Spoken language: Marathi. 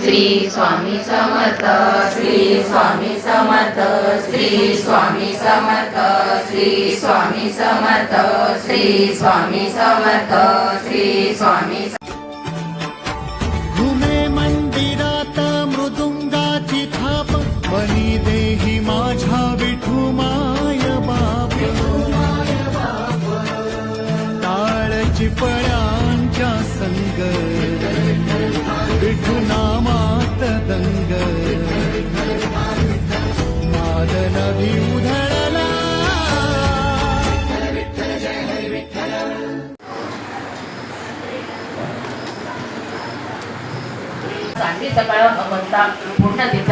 श्री स्वामी समर्थ, श्री स्वामी समर्थ, श्री स्वामी समर्थ, श्री स्वामी समर्थ, श्री स्वामी समर्थ, श्री स्वामी घुमे मंदिरात मृदुंगाची थाप, बनी देही माझ्या विठू माय बाप, टाळची पळ्यांच्या संग, विठू नामात दंग, नाद नदी उधळला. चांदी सकाळ म्हणता पूर्ण